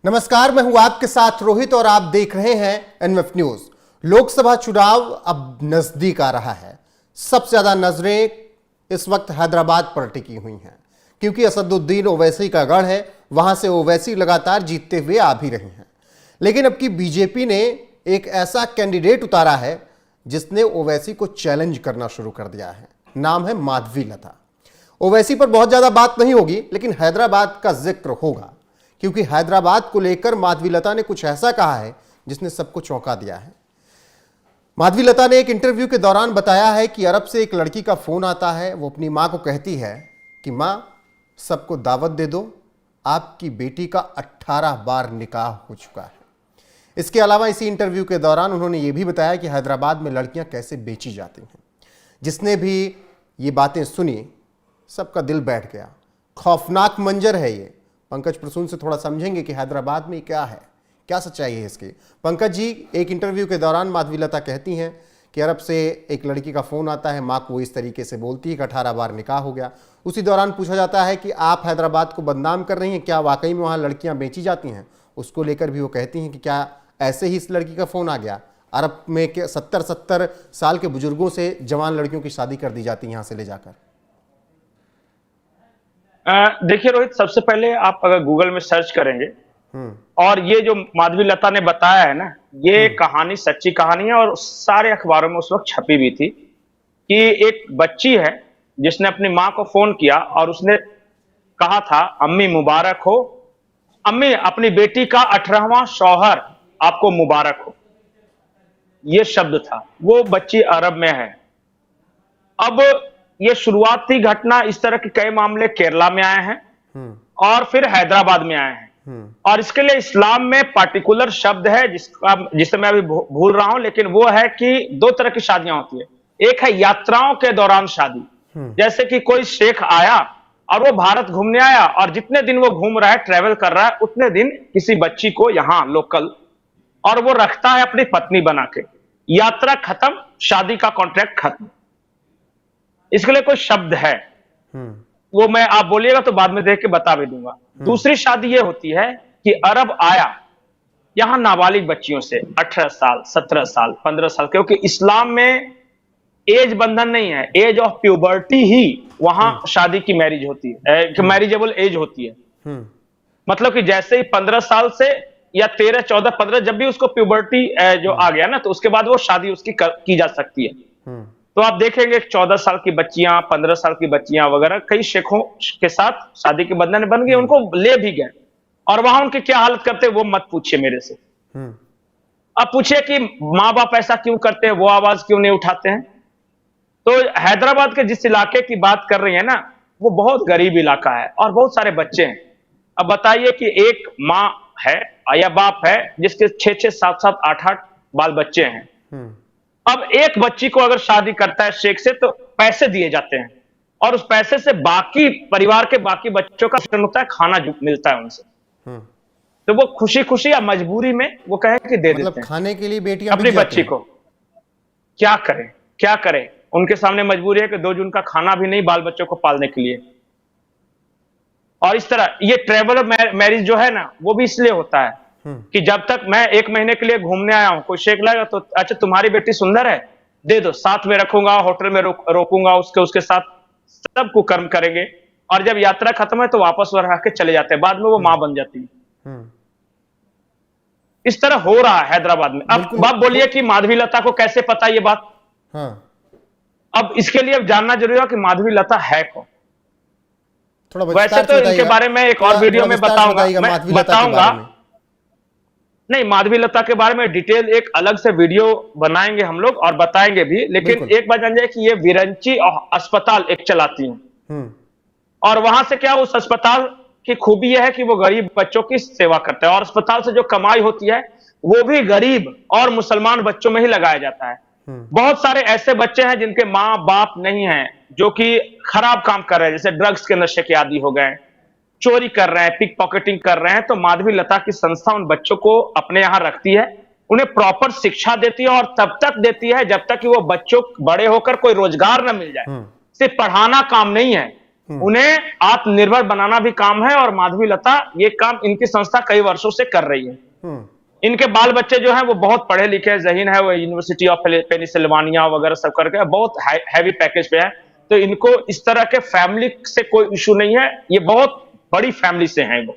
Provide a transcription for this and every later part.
नमस्कार, मैं हूं आपके साथ रोहित और आप देख रहे हैं एनएफ न्यूज। लोकसभा चुनाव अब नजदीक आ रहा है। सबसे ज्यादा नजरें इस वक्त हैदराबाद पर टिकी हुई हैं क्योंकि असदुद्दीन ओवैसी का गढ़ है। वहां से ओवैसी लगातार जीतते हुए आ भी रहे हैं, लेकिन अब की बीजेपी ने एक ऐसा कैंडिडेट उतारा है जिसने ओवैसी को चैलेंज करना शुरू कर दिया है। नाम है माधवीलता। ओवैसी पर बहुत ज्यादा बात नहीं होगी, लेकिन हैदराबाद का जिक्र होगा क्योंकि हैदराबाद को लेकर माधवीलता ने कुछ ऐसा कहा है जिसने सबको चौंका दिया है। माधवीलता ने एक इंटरव्यू के दौरान बताया है कि अरब से एक लड़की का फोन आता है। वो अपनी मां को कहती है कि मां, सबको दावत दे दो, आपकी बेटी का 18 बार निकाह हो चुका है। इसके अलावा इसी इंटरव्यू के दौरान उन्होंने ये भी बताया कि हैदराबाद में लड़कियां कैसे बेची जाती हैं। जिसने भी ये बातें सुनी, सबका दिल बैठ गया। खौफनाक मंजर है ये। पंकज प्रसून से थोड़ा समझेंगे कि हैदराबाद में क्या है, क्या सच्चाई है इसकी। पंकज जी, एक इंटरव्यू के दौरान माधवीलता कहती हैं कि अरब से एक लड़की का फोन आता है, माँ को इस तरीके से बोलती है कि 18 बार निकाह हो गया। उसी दौरान पूछा जाता है कि आप हैदराबाद को बदनाम कर रही हैं, क्या वाकई में वहाँ लड़कियाँ बेची जाती हैं? उसको लेकर भी वो कहती हैं कि क्या ऐसे ही इस लड़की का फोन आ गया? अरब में 70 साल के बुजुर्गों से जवान लड़कियों की शादी कर दी जाती है यहाँ से ले जाकर। देखिए रोहित, सबसे पहले आप अगर गूगल में सर्च करेंगे और ये जो माधवीलता ने बताया है ना, ये कहानी सच्ची कहानी है और सारे अखबारों में उस वक्त छपी भी थी कि एक बच्ची है जिसने अपनी माँ को फोन किया और उसने कहा था, अम्मी मुबारक हो, अम्मी अपनी बेटी का 18वां शौहर आपको मुबारक हो। ये शब्द था। वो बच्ची अरब में है। अब ये शुरुआत थी घटना। इस तरह के कई मामले केरला में आए हैं और फिर हैदराबाद में आए हैं। और इसके लिए इस्लाम में पार्टिकुलर शब्द है जिसे मैं अभी भूल रहा हूं, लेकिन वो है कि दो तरह की शादियां होती है। एक है यात्राओं के दौरान शादी, जैसे कि कोई शेख आया और वो भारत घूमने आया और जितने दिन वो घूम रहा है, ट्रेवल कर रहा है, उतने दिन किसी बच्ची को यहां लोकल, और वो रखता है अपनी पत्नी बना के। यात्रा खत्म, शादी का कॉन्ट्रैक्ट खत्म। इसके लिए कोई शब्द है, वो मैं आप बोलिएगा तो बाद में देख के बता भी दूंगा। दूसरी शादी ये होती है कि अरब आया, यहां नाबालिग बच्चियों से 18 साल, 17 साल, 15 साल, क्योंकि इस्लाम में एज बंधन नहीं है, एज ऑफ प्यूबर्टी ही वहां शादी की मैरिज होती है, मैरिजेबल एज होती है। मतलब कि जैसे ही 15 साल से या 13, 14, 15, जब भी उसको प्यूबर्टी जो आ गया ना, तो उसके बाद वो शादी उसकी की जा सकती है। तो आप देखेंगे 14 साल की बच्चियां, 15 साल की बच्चियां वगैरह कई शेखों के साथ शादी के बंधन बन गए, उनको ले भी गए और वहां उनकी क्या हालत करते वो मत पूछिए मेरे से। अब पूछिए कि माँ बाप ऐसा क्यों करते हैं, वो आवाज क्यों नहीं उठाते हैं? तो हैदराबाद के जिस इलाके की बात कर रही है ना, वो बहुत गरीब इलाका है और बहुत सारे बच्चे हैं। अब बताइए कि एक माँ है या बाप है जिसके 6-6, 7-7, 8-8 बाल बच्चे हैं। अब एक बच्ची को अगर शादी करता है शेख से, तो पैसे दिए जाते हैं और उस पैसे से बाकी परिवार के बाकी बच्चों का होता है, खाना मिलता है उनसे। तो वो खुशी खुशी या मजबूरी में वो कहे कि दे देते हैं खाने के लिए बेटियां अपनी बच्ची को। क्या करें, क्या करें? उनके सामने मजबूरी है कि 2 जून का खाना भी नहीं बाल बच्चों को पालने के लिए। और इस तरह ये ट्रेवलर मैरिज जो है ना, वो भी इसलिए होता है कि जब तक मैं 1 महीने के लिए घूमने आया हूं, कोई शेख लाएगा तो अच्छा तुम्हारी बेटी सुंदर है, दे दो, साथ में रखूंगा, होटल में रोकूंगा, उसके साथ सब कुकर्म करेंगे और जब यात्रा खत्म है तो वापस वो रह के चले जाते हैं, बाद में वो मां बन जाती है। इस तरह हो रहा है हैदराबाद में। अब बात बोलिए कि माधवीलता को कैसे पता ये बात? अब इसके लिए अब जानना जरूरी है कि माधवीलता है कौन। वैसे तो इनके बारे में एक और वीडियो में बताऊंगा। नहीं, माधवीलता के बारे में डिटेल एक अलग से वीडियो बनाएंगे हम लोग और बताएंगे भी, लेकिन एक बात जान जाए कि ये विरंची अस्पताल एक चलाती हैं और वहां से क्या, उस अस्पताल की खूबी यह है कि वो गरीब बच्चों की सेवा करते हैं और अस्पताल से जो कमाई होती है वो भी गरीब और मुसलमान बच्चों में ही लगाया जाता है। बहुत सारे ऐसे बच्चे हैं जिनके माँ बाप नहीं है, जो कि खराब काम कर रहे हैं, जैसे ड्रग्स के नशे के आदी हो गए, चोरी कर रहे हैं, पिक पॉकेटिंग कर रहे हैं। तो माधवीलता की संस्था उन बच्चों को अपने यहां रखती है, उन्हें प्रॉपर शिक्षा देती है और तब तक देती है जब तक कि वो बच्चों बड़े होकर कोई रोजगार न मिल जाए। सिर्फ पढ़ाना काम नहीं है, उन्हें आत्मनिर्भर बनाना भी काम है, और माधवी लता ये काम इनकी संस्था कई वर्षों से कर रही है। इनके बाल बच्चे जो हैं वो बहुत पढ़े लिखे हैं, ज़हीन है, वो यूनिवर्सिटी ऑफ पेनिसिल्वानिया वगैरह सब करके बहुत हैवी पैकेज पे है। तो इनको इस तरह के फैमिली से कोई इशू नहीं है, ये बहुत बड़ी फैमिली से हैं वो।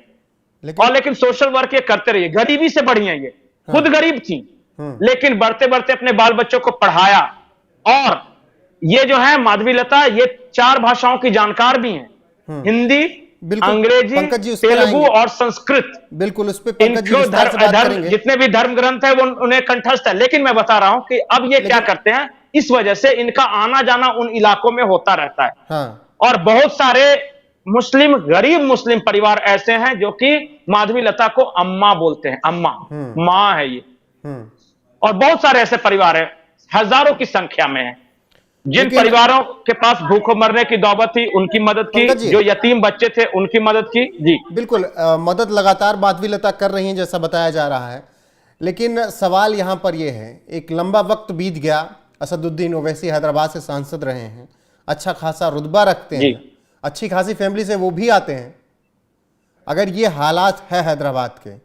लेकिन सोशल वर्क ये करते रहिए, गरीबी से बढ़ी है, ये खुद गरीब थी लेकिन बढ़ते बढ़ते अपने बाल बच्चों को पढ़ाया। और ये जो है माधवी लता, ये 4 भाषाओं की जानकार भी हैं, हिंदी, अंग्रेजी, तेलुगु और संस्कृत। बिल्कुल, उस पे जितने भी धर्म ग्रंथ है वो उन्हें कंठस्थ है। लेकिन मैं बता रहा हूं कि अब ये क्या करते हैं, इस वजह से इनका आना जाना उन इलाकों में होता रहता है। हाँ। और बहुत सारे मुस्लिम, गरीब मुस्लिम परिवार ऐसे हैं जो कि माधवी लता को अम्मा बोलते हैं, अम्मा, माँ है ये। और बहुत सारे ऐसे परिवार हैं, हजारों की संख्या में है, जिन परिवारों के पास भूखों मरने की नौबत थी उनकी मदद की, जो यतीम बच्चे थे उनकी मदद की। जी बिल्कुल, मदद लगातार माधवी लता कर रही हैं जैसा बताया जा रहा है। लेकिन सवाल यहां पर यह है, एक लंबा वक्त बीत गया, असदुद्दीन ओवैसी हैदराबाद से सांसद रहे हैं, अच्छा खासा रुतबा रखते हैं, अच्छी खासी फैमिली से वो भी आते हैं। अगर ये हालात है हैदराबाद के,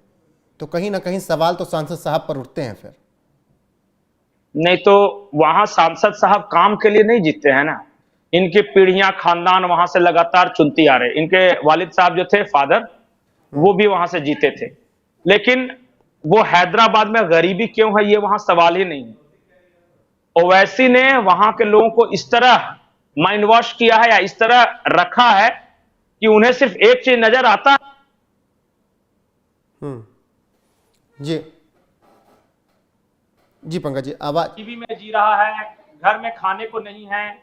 तो कहीं ना कहीं सवाल तो सांसद साहब पर उठते हैं। फिर नहीं तो वहां सांसद साहब काम के लिए नहीं जीतते हैं ना, इनकी पीढ़ियां, खानदान वहां से लगातार चुनती आ रहे। इनके वालिद साहब जो थे, फादर, वो भी वहां से जीते थे। लेकिन वो हैदराबाद में गरीबी क्यों है, ये वहां सवाल ही नहीं है। ओवैसी ने वहां के लोगों को इस तरह माइंड वॉश किया है, या इस तरह रखा है कि उन्हें सिर्फ एक चीज नजर आता। जी पंकज जी, आवाज टीवी में जी रहा है, घर में खाने को नहीं है,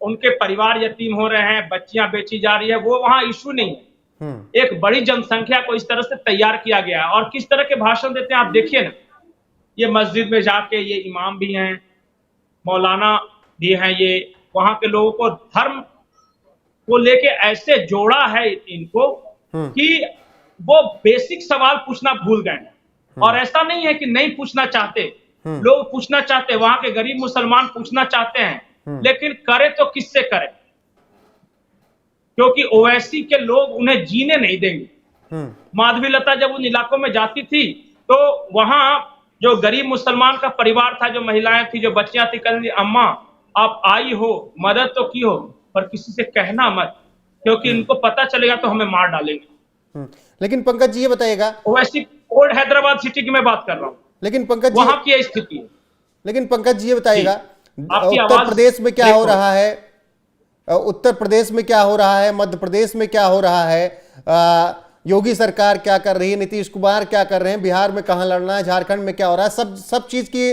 उनके परिवार यतीम हो रहे हैं, बच्चियां बेची जा रही है, वो वहां इशू नहीं है। एक बड़ी जनसंख्या को इस तरह से तैयार किया गया है। और किस तरह के भाषण देते हैं आप देखिए ना, ये मस्जिद में जाके, ये इमाम भी हैं, मौलाना भी हैं, ये वहां के लोगों को धर्म को लेके ऐसे जोड़ा है इनको कि वो बेसिक सवाल पूछना भूल गए। और ऐसा नहीं है कि नहीं पूछना चाहते, लोग पूछना चाहते, वहां के गरीब मुसलमान पूछना चाहते हैं, लेकिन करे तो किससे करे, क्योंकि ओवैसी के लोग उन्हें जीने नहीं देंगे। माधवी लता जब उन इलाकों में जाती थी तो वहां जो गरीब मुसलमान का परिवार था, जो महिलाएं थी, जो बच्चियां थी, कहती अम्मा आप आई हो, मदद तो की हो, पर किसी से कहना मत, क्योंकि इनको पता चलेगा तो हमें मार डालेंगे। लेकिन पंकज जी ये बताइएगा, ओवैसी ओल्ड हैदराबाद सिटी की मैं बात कर रहा हूं, लेकिन पंकज जी वहां की स्थिति है। लेकिन पंकज जी ये बताइएगा, उत्तर प्रदेश में क्या हो रहा है, उत्तर प्रदेश में क्या हो रहा है, मध्य प्रदेश में क्या हो रहा है, योगी सरकार क्या कर रही है, नीतीश कुमार क्या कर रहे हैं, बिहार में कहां लड़ना है, झारखंड में क्या हो रहा है, सब चीज की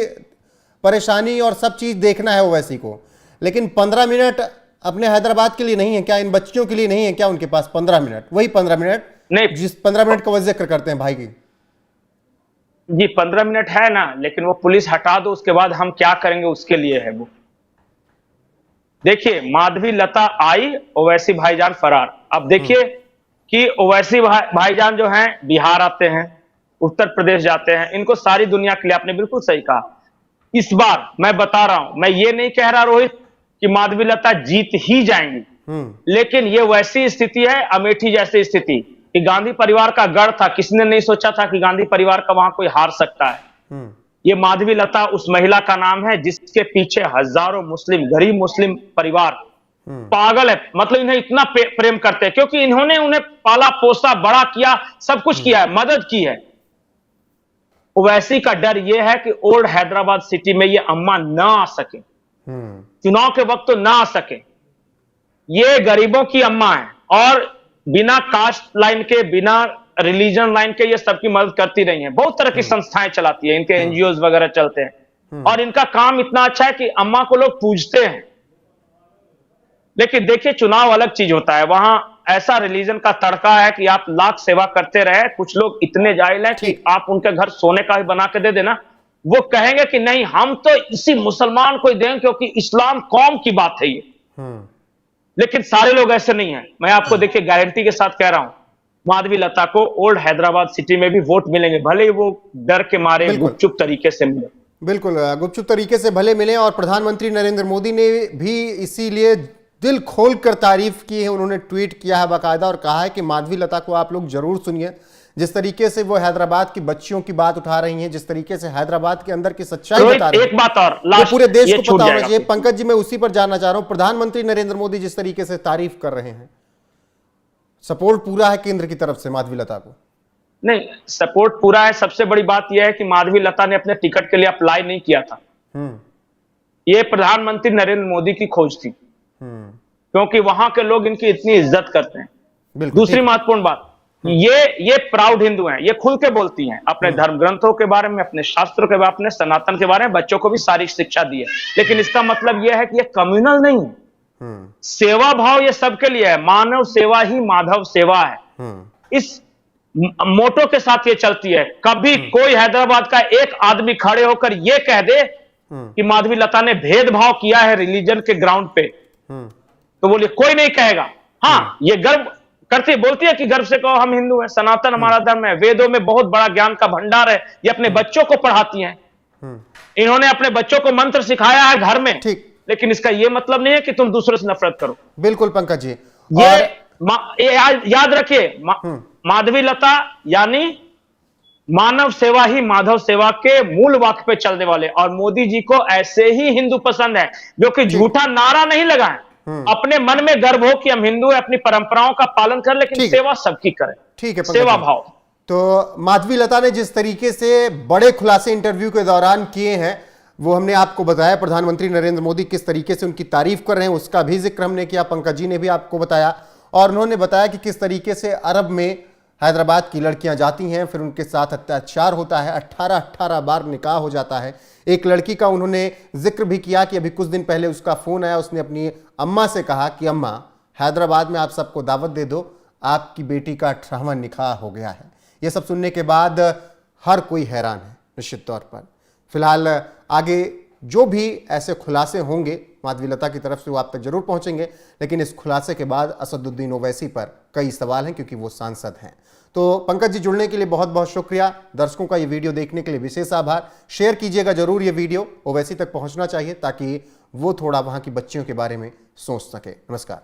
परेशानी और सब चीज देखना है ओवैसी को। लेकिन 15 मिनट अपने हैदराबाद के लिए नहीं है क्या, इन बच्चियों के लिए नहीं है क्या उनके पास 15 मिनट, वही 15 मिनट नहीं, जिस 15 मिनट का वो जिक्र करते हैं भाई की। जी 15 मिनट है ना, लेकिन वो पुलिस हटा दो, उसके बाद हम क्या करेंगे उसके लिए है वो। देखिए माधवी लता आई, ओवैसी भाईजान फरार। अब देखिए कि ओवैसी भाईजान जो हैं बिहार आते हैं, उत्तर प्रदेश जाते हैं, इनको सारी दुनिया के लिए, आपने बिल्कुल सही कहा। इस बार मैं बता रहा हूं, मैं ये नहीं कह रहा रोहित कि माधवी लता जीत ही जाएंगी, लेकिन ये वैसी स्थिति है, अमेठी जैसी स्थिति कि गांधी परिवार का गढ़ था, किसने नहीं सोचा था कि गांधी परिवार का वहां कोई हार सकता है। ये माधवी लता उस महिला का नाम है जिसके पीछे हजारों मुस्लिम, गरीब मुस्लिम परिवार पागल है, मतलब इन्हें इतना प्रेम करते हैं क्योंकि इन्होंने उन्हें पाला पोसा, बड़ा किया, सब कुछ किया है, मदद की है। ओवैसी का डर यह है कि ओल्ड हैदराबाद सिटी में ये अम्मा ना आ सके, चुनाव के वक्त तो ना आ सके। ये गरीबों की अम्मा है और बिना कास्ट लाइन के, बिना रिलीजन लाइन के ये सबकी मदद करती रही हैं। बहुत तरह की संस्थाएं चलाती है, इनके एनजीओ वगैरह चलते हैं और इनका काम इतना अच्छा है कि अम्मा को लोग पूजते हैं। लेकिन देखिए चुनाव अलग चीज होता है, वहां ऐसा रिलीजन का तड़का है कि आप लाख सेवा करते रहे, कुछ लोग इतने जाहिल हैं कि आप उनके घर सोने का भी बना के दे देना, वो कहेंगे कि नहीं हम तो इसी मुसलमान को ही देंगे क्योंकि इस्लाम कौम की बात है ये। लेकिन सारे लोग ऐसे नहीं है। मैं आपको देखिए गारंटी के साथ कह रहा हूं, माधवी लता को ओल्ड हैदराबाद सिटी में भी वोट मिलेंगे, भले ही वो डर के मारे गुपचुप तरीके से मिले। बिल्कुल गुपचुप तरीके से भले मिले, और प्रधानमंत्री नरेंद्र मोदी ने भी इसीलिए दिल खोल कर तारीफ की है, उन्होंने ट्वीट किया है बाकायदा और कहा है कि माधवी लता को आप लोग जरूर सुनिए। जिस तरीके से वो हैदराबाद की बच्चियों की बात उठा रही हैं, जिस तरीके से हैदराबाद के अंदर की सच्चाई बता रही हैं, एक बात और वो लास्ट, पूरे देश ये को छूट पता होना जाएगा चाहिए। पंकज जी, मैं उसी पर जानना चाह रहा हूं, प्रधानमंत्री नरेंद्र मोदी जिस तरीके से तारीफ कर रहे हैं, सपोर्ट पूरा है केंद्र की तरफ से माधवी लता को? नहीं, सपोर्ट पूरा है। सबसे बड़ी बात यह है कि माधवी लता ने अपने टिकट के लिए अप्लाई नहीं किया था। ये प्रधानमंत्री नरेंद्र मोदी की खोज थी, क्योंकि वहां के लोग इनकी इतनी इज्जत करते हैं। दूसरी महत्वपूर्ण बात, ये प्राउड हिंदू हैं, ये खुल के बोलती हैं अपने धर्म ग्रंथों के बारे में, अपने शास्त्रों के बारे में, अपने सनातन के बारे में, बच्चों को भी सारी शिक्षा दी है। लेकिन इसका मतलब यह है कि ये कम्युनल नहीं है। सेवा भाव ये सबके लिए है, मानव सेवा ही माधव सेवा है। इस मोटो के साथ ये चलती है। कभी कोई हैदराबाद का एक आदमी खड़े होकर ये कह दे कि माधवी लता ने भेदभाव किया है रिलीजन के ग्राउंड पे, तो बोलिए कोई नहीं कहेगा। हाँ, ये गर्व करती बोलती है कि गर्व से कहो हम हिंदू हैं, सनातन हमारा धर्म है, वेदों में बहुत बड़ा ज्ञान का भंडार है। ये अपने बच्चों को पढ़ाती हैं, इन्होंने अपने बच्चों को मंत्र सिखाया है घर में। ठीक, लेकिन इसका यह मतलब नहीं है कि तुम दूसरों से नफरत करो। बिल्कुल पंकज जी, ये याद रखिए, माधवी लता यानी मानव सेवा ही माधव सेवा के मूल वाक्य पे चलने वाले, और मोदी जी को ऐसे ही हिंदू पसंद है जो कि झूठा नारा नहीं लगाएं, अपने मन में गर्व हो कि हम हिंदू हैं, अपनी परंपराओं का पालन करें, लेकिन सेवा सबकी करें। ठीक है, सेवा भाव। तो माधवी लता ने जिस तरीके से बड़े खुलासे इंटरव्यू के दौरान किए हैं, वो हमने आपको बताया। प्रधानमंत्री नरेंद्र मोदी किस तरीके से उनकी तारीफ कर रहे हैं, उसका भी जिक्र हमने किया, पंकज जी ने भी आपको बताया। और उन्होंने बताया कि किस तरीके से अरब में हैदराबाद की लड़कियां जाती हैं, फिर उनके साथ अत्याचार होता है, 18 बार निकाह हो जाता है। एक लड़की का उन्होंने जिक्र भी किया कि अभी कुछ दिन पहले उसका फोन आया, उसने अपनी अम्मा से कहा कि अम्मा, हैदराबाद में आप सबको दावत दे दो, आपकी बेटी का 18वां निकाह हो गया है। ये सब सुनने के बाद हर कोई हैरान है निश्चित तौर पर। फिलहाल आगे जो भी ऐसे खुलासे होंगे माधवी लता की तरफ से, वो आप तक जरूर पहुंचेंगे। लेकिन इस खुलासे के बाद असदुद्दीन ओवैसी पर कई सवाल हैं, क्योंकि वो सांसद हैं। तो पंकज जी, जुड़ने के लिए बहुत बहुत शुक्रिया। दर्शकों का ये वीडियो देखने के लिए विशेष आभार। शेयर कीजिएगा जरूर ये वीडियो, ओवैसी तक पहुंचना चाहिए ताकि वो थोड़ा वहां की बच्चियों के बारे में सोच सके। नमस्कार।